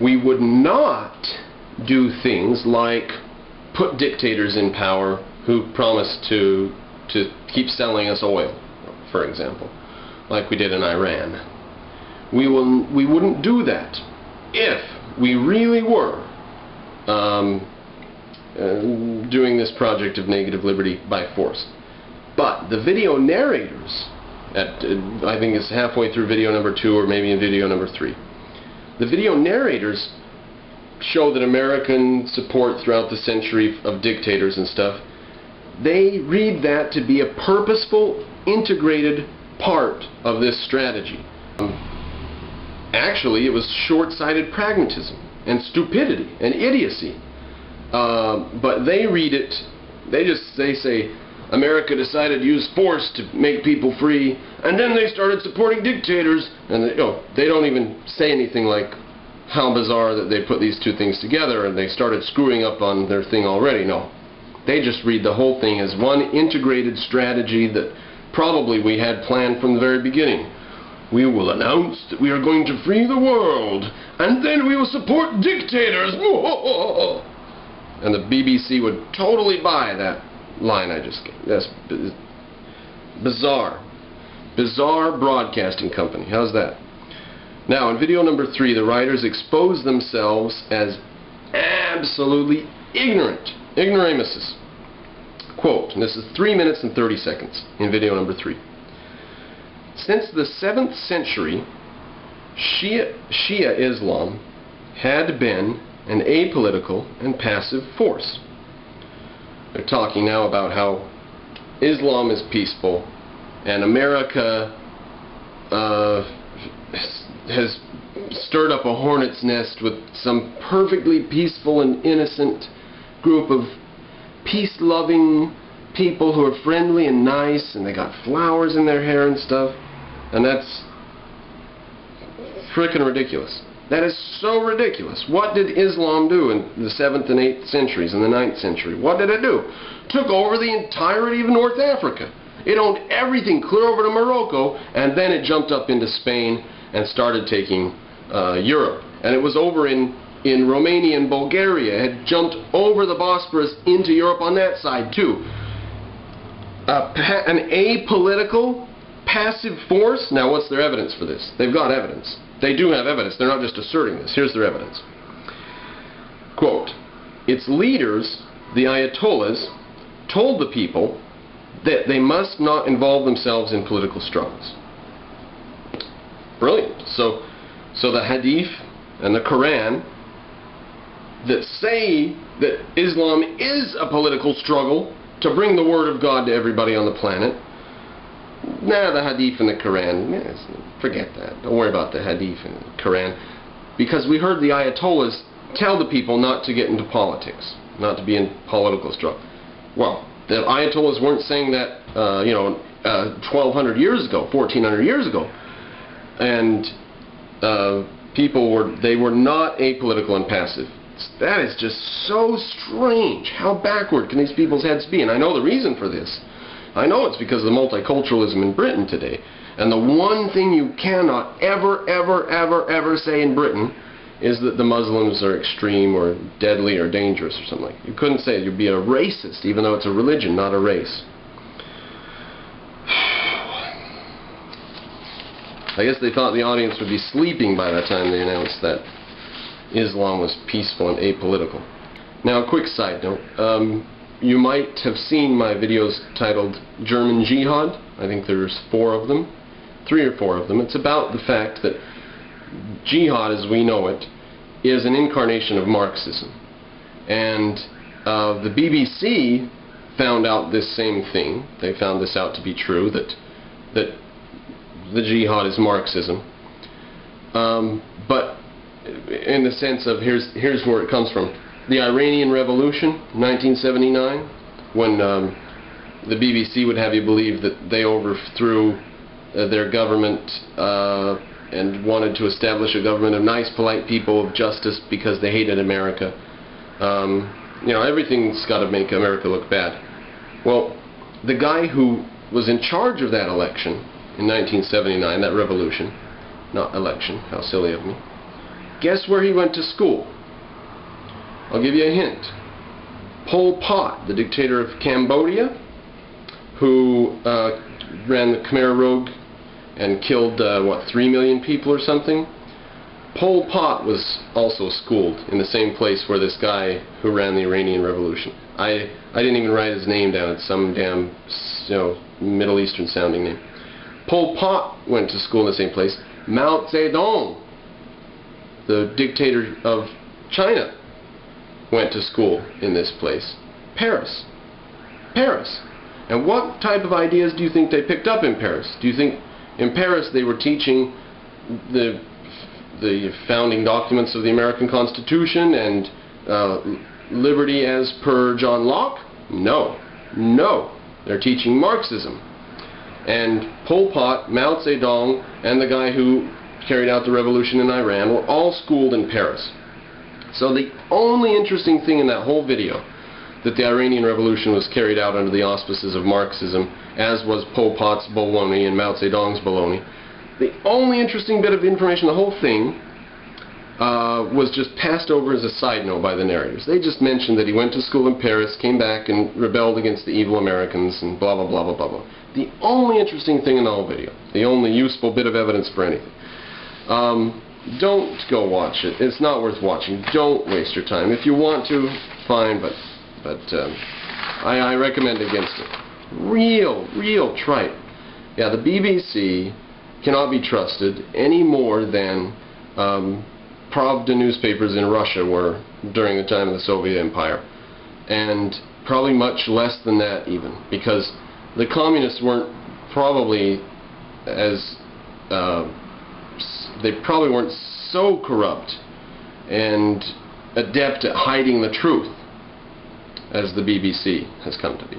We would not do things like put dictators in power who promise to keep selling us oil, for example, like we did in Iran. We wouldn't do that if we really were doing this project of negative liberty by force. But the video narrators, I think it's halfway through video number 2 or maybe in video number 3, the video narrators show that American support throughout the century of dictators and stuff, they read that to be a purposeful, integrated part of this strategy. Actually, it was short-sighted pragmatism and stupidity and idiocy. But they read it, they say America decided to use force to make people free, and then they started supporting dictators, and they don't even say anything like how bizarre that they put these two things together and they started screwing up on their thing already. No. They just read the whole thing as one integrated strategy that probably we had planned from the very beginning. We will announce that we are going to free the world, and then we will support dictators. And the BBC would totally buy that line I just gave. That's bizarre. Bizarre broadcasting company. How's that? Now, in video number 3, the writers expose themselves as absolutely ignorant. Ignoramuses. Quote, and this is 3 minutes and 30 seconds in video number 3. Since the 7th century, Shia Islam had been an apolitical and passive force. They're talking now about how Islam is peaceful and America has stirred up a hornet's nest with some perfectly peaceful and innocent group of peace-loving people who are friendly and nice, and they got flowers in their hair and stuff, and that's frickin' ridiculous. That is so ridiculous. What did Islam do in the 7th and 8th centuries, in the 9th century? What did it do? Took over the entirety of North Africa. It owned everything clear over to Morocco, and then it jumped up into Spain and started taking Europe. And it was over in Romania and Bulgaria. It had jumped over the Bosphorus into Europe on that side too. An apolitical, passive force. Now what's their evidence for this? They've got evidence. They do have evidence. They're not just asserting this. Here's their evidence. Quote, its leaders, the Ayatollahs, told the people that they must not involve themselves in political struggles. Brilliant. So the Hadith and the Quran that say that Islam is a political struggle to bring the Word of God to everybody on the planet. Nah, the Hadith and the Quran, yes, forget that. Don't worry about the Hadith and the Quran. Because we heard the Ayatollahs tell the people not to get into politics, not to be in political struggle. Well, the Ayatollahs weren't saying that, 1,200 years ago, 1,400 years ago. And they were not apolitical and passive. That is just so strange. How backward can these people's heads be? And I know the reason for this. I know it's because of the multiculturalism in Britain today. And the one thing you cannot ever say in Britain is that the Muslims are extreme or deadly or dangerous or something like that. You couldn't say it. You'd be a racist, even though it's a religion, not a race. I guess they thought the audience would be sleeping by the time they announced that Islam was peaceful and apolitical. Now, a quick side note. You might have seen my videos titled German Jihad. I think there's 4 of them. 3 or 4 of them. It's about the fact that jihad, as we know it, is an incarnation of Marxism. And the BBC found out this same thing. They found this out to be true, that the jihad is Marxism. But in the sense of, here's where it comes from. The Iranian Revolution, 1979, when the BBC would have you believe that they overthrew their government and wanted to establish a government of nice, polite people, of justice, because they hated America. Everything's got to make America look bad. Well, the guy who was in charge of that election in 1979, that revolution, not election, how silly of me, Guess where he went to school? I'll give you a hint. Pol Pot, the dictator of Cambodia, who ran the Khmer Rouge and killed, 3 million people or something? Pol Pot was also schooled in the same place where this guy who ran the Iranian Revolution. I didn't even write his name down. It's some damn, Middle Eastern sounding name. Pol Pot went to school in the same place. Mao Zedong, the dictator of China, went to school in this place. Paris. Paris. And what type of ideas do you think they picked up in Paris? Do you think in Paris they were teaching the founding documents of the American Constitution and liberty as per John Locke? No. No. They're teaching Marxism. And Pol Pot, Mao Zedong, and the guy who carried out the revolution in Iran were all schooled in Paris. So the only interesting thing in that whole video, that the Iranian Revolution was carried out under the auspices of Marxism, as was Pol Pot's baloney and Mao Zedong's baloney, the only interesting bit of information, the whole thing, was just passed over as a side note by the narrators. They just mentioned that he went to school in Paris, came back and rebelled against the evil Americans, and blah blah blah blah blah blah. The only interesting thing in the whole video, the only useful bit of evidence for anything. Don't go watch it. It's not worth watching. Don't waste your time. If you want to, fine, but I recommend against it. Real trite. Yeah, the BBC cannot be trusted any more than Pravda newspapers in Russia were during the time of the Soviet Empire, and probably much less than that even, because the communists weren't probably as they probably weren't so corrupt and adept at hiding the truth as the BBC has come to be.